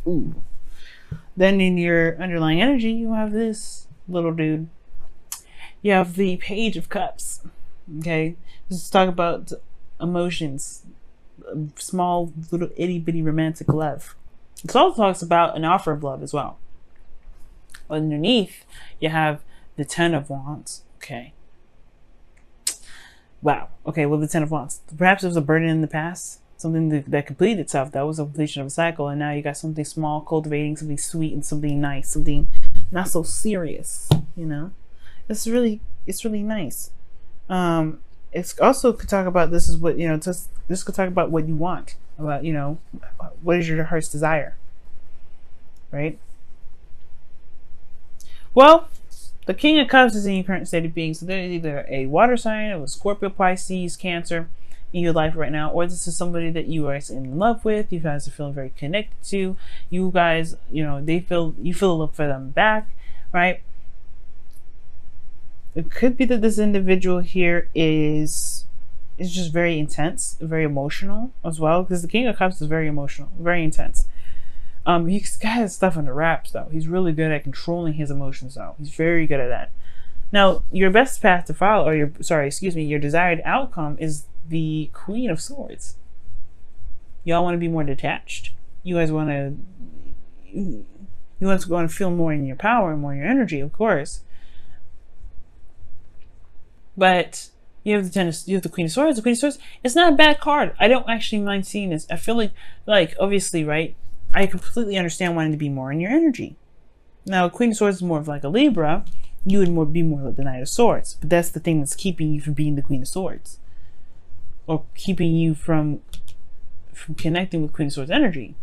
Ooh. Then in your underlying energy, you have this little dude. You have the Page of Cups. Okay, let's talk about emotions, small little itty bitty romantic love. It also talks about an offer of love as well. Underneath, you have the Ten of Wands. Okay. Wow. Okay, well, the Ten of Wands. Perhaps it was a burden in the past, something that completed itself. That was a completion of a cycle, and now you got something small, cultivating something sweet and something nice, something not so serious. You know, it's really nice. It's also could talk about this is what this could talk about what you want, about what is your heart's desire, right? Well, the King of Cups is in your current state of being, so there's either a water sign or a Scorpio, Pisces, Cancer in your life right now, or this is somebody that you are in love with, you guys are feeling very connected to, you guys, you feel love for them back, right? It could be that this individual here is just very intense, very emotional as well, because the King of Cups is very emotional, very intense. He's got his stuff under wraps though. He's really good at controlling his emotions though. He's very good at that. Now, your best path to follow, or your desired outcome is the Queen of Swords. Y'all want to be more detached. You guys want to feel more in your power and more in your energy, of course. But you have the Queen of Swords. The Queen of Swords, it's not a bad card. I don't actually mind seeing this. I feel like obviously, right? I completely understand wanting to be more in your energy. Now, Queen of Swords is more of like a Libra. You would be more like the Knight of Swords. But that's the thing that's keeping you from being the Queen of Swords. Or keeping you from connecting with Queen of Swords energy.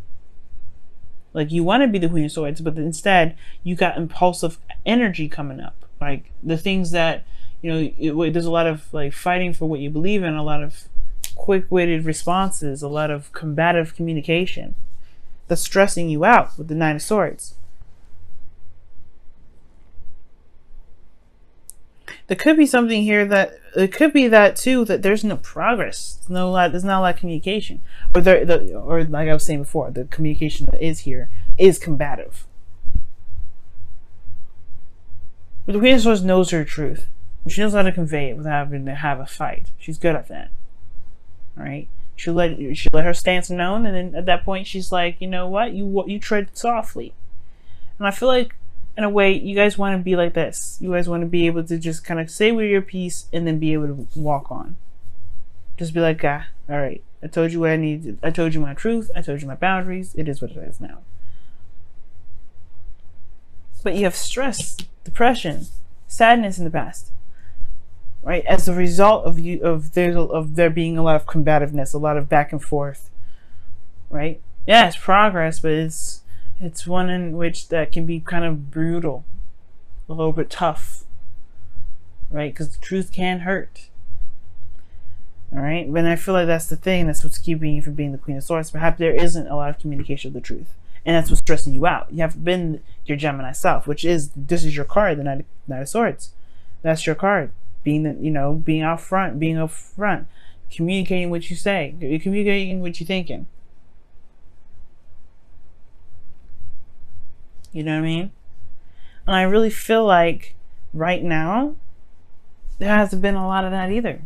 Like, you want to be the Queen of Swords, but instead, you got impulsive energy coming up. Like, the things that, there's a lot of like fighting for what you believe in, a lot of quick-witted responses, a lot of combative communication. That's stressing you out with the Nine of Swords. There could be something here that it could be that too, that there's no progress. There's not a lot of communication, or like I was saying before, the communication that is here is combative. But the Queen of Swords knows her truth. She knows how to convey it without having to have a fight. She's good at that. All right. She'll let her stance known, and then at that point she's like, you know what, you tread softly. And I feel like, in a way, you guys want to be like this. You guys want to be able to just kind of say with your piece and then be able to walk on. Just be like, all right, I told you what I needed. I told you my truth. I told you my boundaries. It is what it is now. But you have stress, depression, sadness in the past. Right, as a result of there being a lot of combativeness, a lot of back and forth, right? Yeah, it's progress, but it's one in which that can be kind of brutal, a little bit tough, right? Because the truth can hurt. All right, but I feel like that's the thing. That's what's keeping you from being the Queen of Swords. Perhaps there isn't a lot of communication of the truth, and that's what's stressing you out. You haven't been your Gemini self, this is your card, the Knight of Swords. That's your card. Being out front, communicating what you say, communicating what you're thinking. You know what I mean? And I really feel like right now there hasn't been a lot of that either.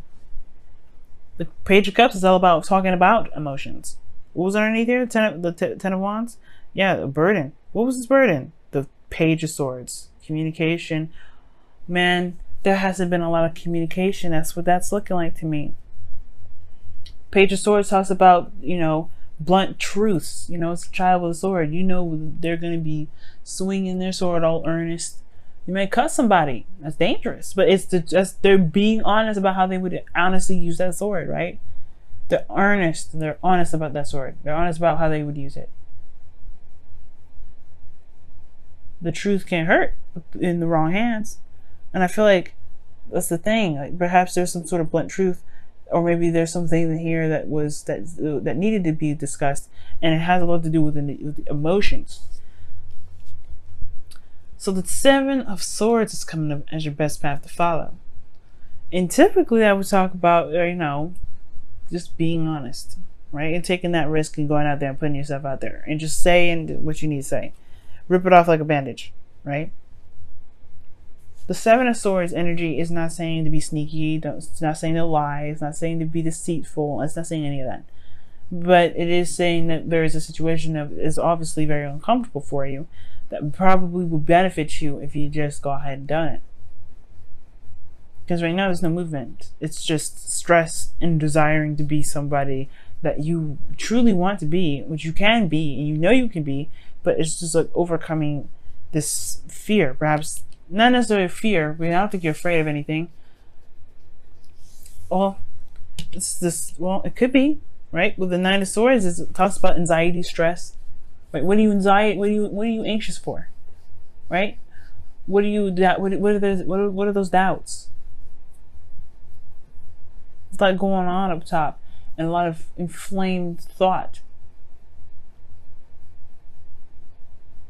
The Page of Cups is all about talking about emotions. What was underneath here? The Ten of Wands? Yeah, a burden. What was this burden? The Page of Swords. Communication. Man, there hasn't been a lot of communication. That's what that's looking like to me. Page of Swords talks about, blunt truths. It's a child with a sword. They're going to be swinging their sword all earnest. You may cut somebody. That's dangerous. But they're being honest about how they would honestly use that sword, right? They're earnest. They're honest about that sword. They're honest about how they would use it. The truth can hurt in the wrong hands. And I feel like that's the thing. Like, perhaps there's some sort of blunt truth, or maybe there's something here that needed to be discussed, and it has a lot to do with the emotions. So the Seven of Swords is coming up as your best path to follow. And typically, I would talk about just being honest. right? And taking that risk and going out there and putting yourself out there and just saying what you need to say. Rip it off like a bandage, right? The Seven of Swords energy is not saying to be sneaky. It's not saying to lie. It's not saying to be deceitful. It's not saying any of that. But it is saying that there is a situation that is obviously very uncomfortable for you that probably will benefit you if you just go ahead and done it. Because right now there's no movement. It's just stress and desiring to be somebody that you truly want to be, which you can be and you know you can be, but it's just like overcoming this fear. Perhaps not necessarily fear, but I don't think you're afraid of anything. Well, it could be, right? With the Nine of Swords, it talks about anxiety, stress. Right? What are you anxious for? Right? What are those doubts? It's like going on up top and a lot of inflamed thought.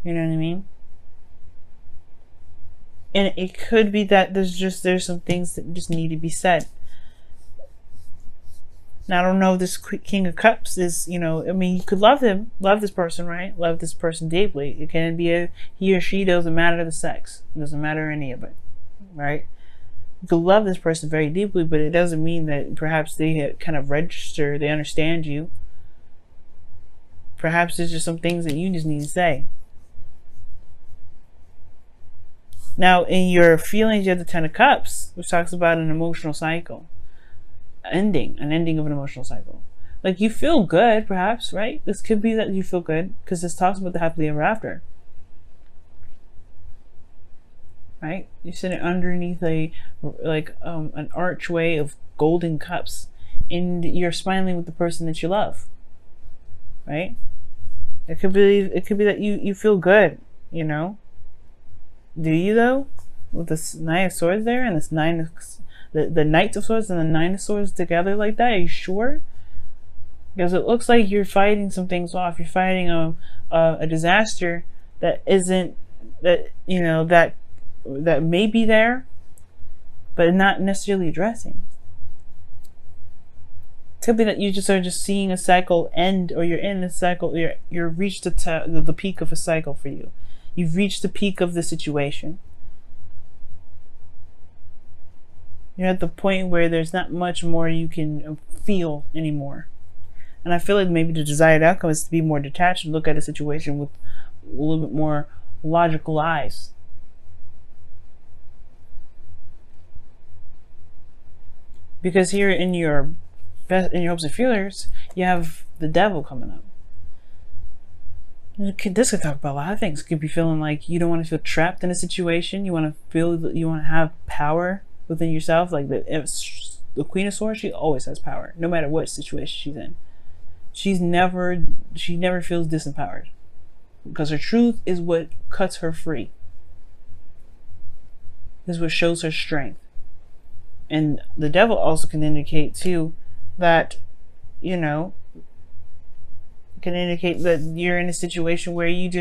You know what I mean? And it could be that there's some things that just need to be said. Now, I don't know if this King of Cups is, I mean, you could love this person, right? Love this person deeply. It can be he or she, doesn't matter the sex. It doesn't matter any of it, right? You could love this person very deeply, but it doesn't mean that perhaps they kind of register, they understand you. Perhaps there's just some things that you just need to say. Now, in your feelings, you have the Ten of Cups, which talks about an emotional cycle. An ending of an emotional cycle. Like, you feel good, perhaps, right? This could be that you feel good, because this talks about the happily ever after. Right? You're sitting underneath an archway of golden cups, and you're smiling with the person that you love. Right? It could be that you feel good, Do you though? With this Nine of Swords there and this the Knight of Swords and the Nine of Swords together like that, are you sure? Because it looks like you're fighting some things off. You're fighting a disaster that isn't, that may be there, but not necessarily addressing. It could be that you just are just seeing a cycle end, or you're in a cycle. You're reached the peak of a cycle for you. You've reached the peak of the situation. You're at the point where there's not much more you can feel anymore. And I feel like maybe the desired outcome is to be more detached and look at a situation with a little bit more logical eyes. Because here in your hopes and feelers, you have the devil coming up. This could talk about a lot of things. It could be feeling like you don't want to feel trapped in a situation. You want to feel that you want to have power within yourself. Like the Queen of Swords, she always has power, no matter what situation she's in. She never feels disempowered, because her truth is what cuts her free. This is what shows her strength. And the devil also can indicate too that, can indicate that you're in a situation where you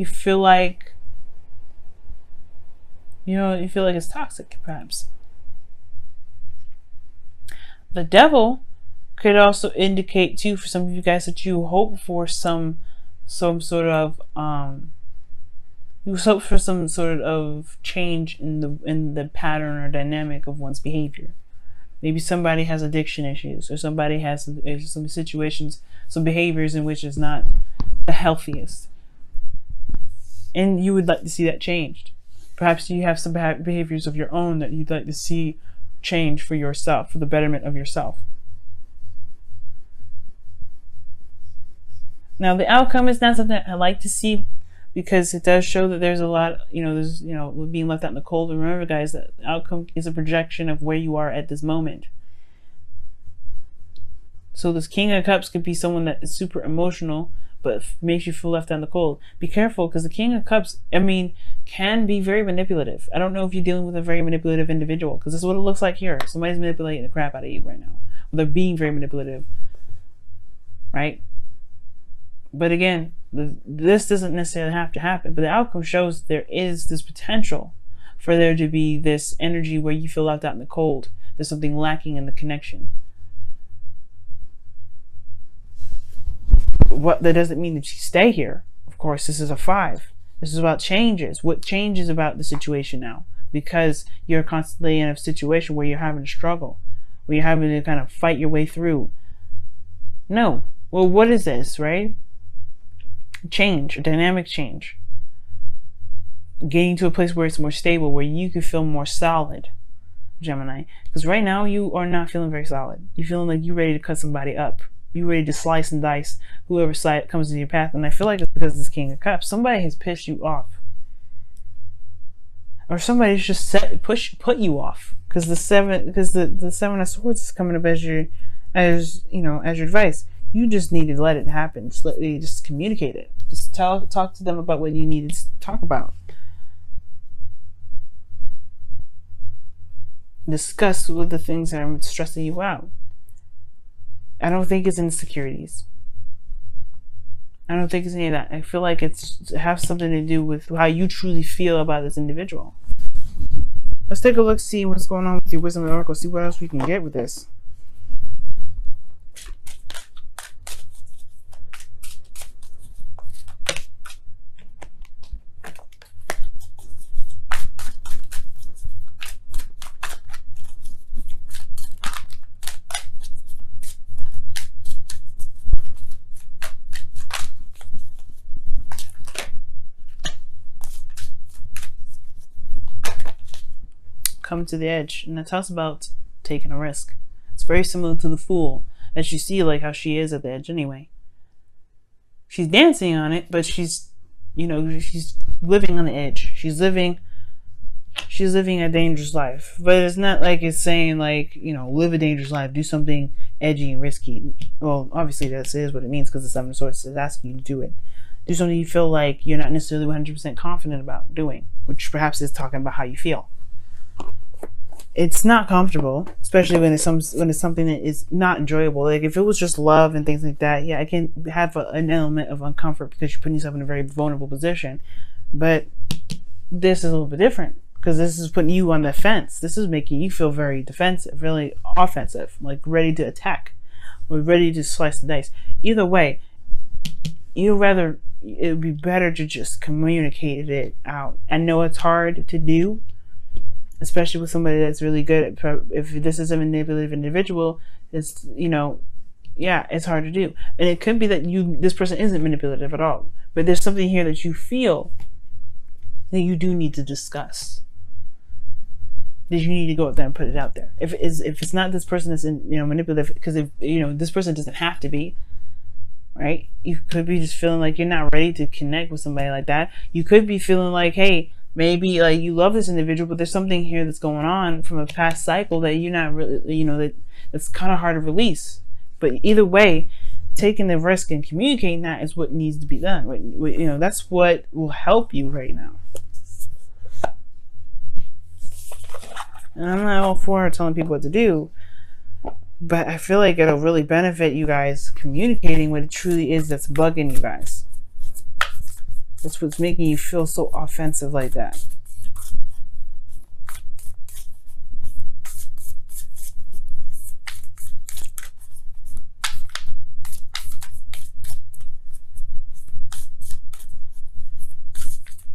feel like, you feel like it's toxic, perhaps. The devil could also indicate too, for some of you guys, that you hope for some sort of change in the pattern or dynamic of one's behavior. Maybe somebody has addiction issues, or somebody has some situations, some behaviors in which is not the healthiest, and you would like to see that changed. Perhaps you have some behaviors of your own that you'd like to see change for yourself, for the betterment of yourself. Now, the outcome is not something I like to see, because it does show that there's a lot, there's, being left out in the cold. And remember, guys, that the outcome is a projection of where you are at this moment. So this King of Cups could be someone that is super emotional, but makes you feel left out in the cold. Be careful, because the King of Cups, can be very manipulative. I don't know if you're dealing with a very manipulative individual, because this is what it looks like here. Somebody's manipulating the crap out of you right now. They're being very manipulative, right? But again, this doesn't necessarily have to happen, but the outcome shows there is this potential for there to be this energy where you feel left out in the cold. There's something lacking in the connection. What that doesn't mean that you stay here. Of course, this is a 5. This is about changes. What changes about the situation now? Because you're constantly in a situation where you're having to struggle, where you're having to kind of fight your way through. No. Well, what is this, right? Change, a dynamic change. Getting to a place where it's more stable, where you can feel more solid, Gemini. Because right now you are not feeling very solid. You're feeling like you're ready to cut somebody up. You're ready to slice and dice whoever side comes into your path. And I feel like it's because of this King of Cups. Somebody has pissed you off. Or somebody's just put you off. Because the Seven of Swords is coming up as your advice. You just need to let it happen. Just communicate it. Just talk to them about what you need to talk about. Discuss with the things that are stressing you out. I don't think it's insecurities. I don't think it's any of that. I feel like it has something to do with how you truly feel about this individual. Let's take a look, see what's going on with your Wisdom of the Oracle, see what else we can get with this. Come to the edge, and it talks about taking a risk. It's very similar to the Fool, as you see, like how she is at the edge anyway. She's dancing on it, but she's living on the edge. She's living a dangerous life. But it's not like it's saying like, live a dangerous life, do something edgy and risky. Well, obviously that is what it means, because the Seven of Swords is asking you to do it. Do something you feel like you're not necessarily 100% confident about doing, which perhaps is talking about how you feel. It's not comfortable, especially when it's something that is not enjoyable. Like if it was just love and things like that, yeah, it can have an element of uncomfort because you're putting yourself in a very vulnerable position. But this is a little bit different, because this is putting you on the fence. This is making you feel very defensive, really offensive, like ready to attack or ready to slice the dice. Either way, it would be better to just communicate it out. I know it's hard to do, especially with somebody that's really good at, if this is a manipulative individual, it's, it's hard to do. And it could be that this person isn't manipulative at all, but there's something here that you feel that you do need to discuss, that you need to go out there and put it out there. If it's not this person that's manipulative, because if this person doesn't have to be, right? You could be just feeling like you're not ready to connect with somebody like that. You could be feeling like, hey, maybe like you love this individual, but there's something here that's going on from a past cycle that you're not really, that's kind of hard to release. But either way, taking the risk and communicating that is what needs to be done. That's what will help you right now. And I'm not all for telling people what to do, but I feel like it'll really benefit you guys communicating what it truly is that's bugging you guys. That's what's making you feel so offensive like that.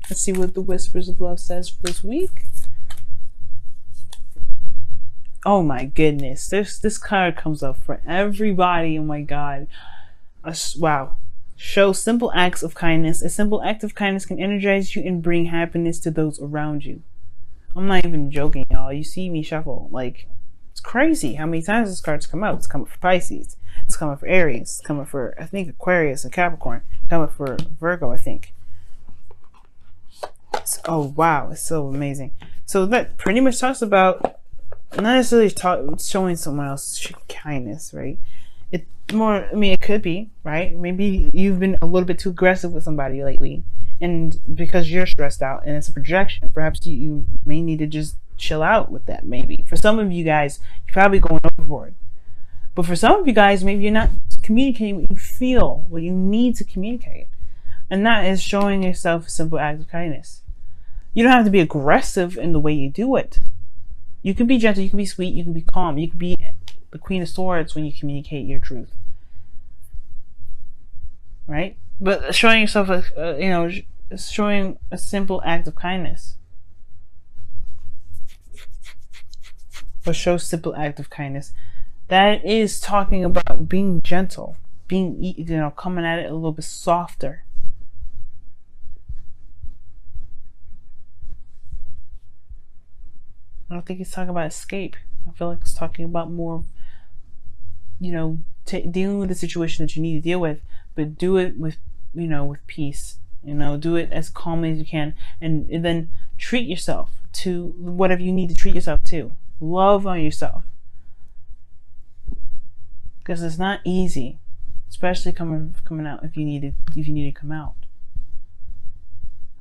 Let's see what the Whispers of Love says for this week. Oh my goodness. This card comes up for everybody. Oh my God. Wow. Show simple acts of kindness. A simple act of kindness can energize you and bring happiness to those around you. I'm not even joking, y'all. You see me shuffle. Like, it's crazy how many times this card's come out. It's coming for Pisces. It's coming for Aries. It's coming for, I think, Aquarius and Capricorn. It's coming for Virgo, I think. Oh, wow. It's so amazing. So that pretty much talks about not necessarily showing someone else kindness, right? It more, it could be, right? Maybe you've been a little bit too aggressive with somebody lately, and because you're stressed out and it's a projection, perhaps you may need to just chill out with that. Maybe for some of you guys, you're probably going overboard, but for some of you guys, maybe you're not communicating what you feel, what you need to communicate, and that is showing yourself a simple act of kindness. You don't have to be aggressive in the way you do it. You can be gentle, you can be sweet, you can be calm, you can be the Queen of Swords when you communicate your truth. right? But showing yourself showing a simple act of kindness, or show simple act of kindness, that is talking about being gentle, being, coming at it a little bit softer. I don't think it's talking about escape. I feel like it's talking about more, dealing with the situation that you need to deal with, but do it with, with peace. Do it as calmly as you can, and then treat yourself to whatever you need to treat yourself to. Love on yourself, because it's not easy, especially coming out if you need to come out.